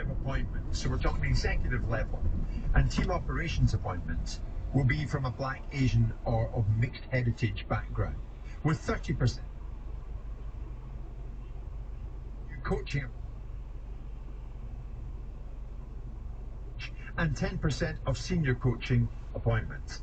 appointments, so we're talking executive level, and team operations appointments will be from a Black, Asian, or of mixed heritage background, with 30% coaching and 10% of senior coaching appointments.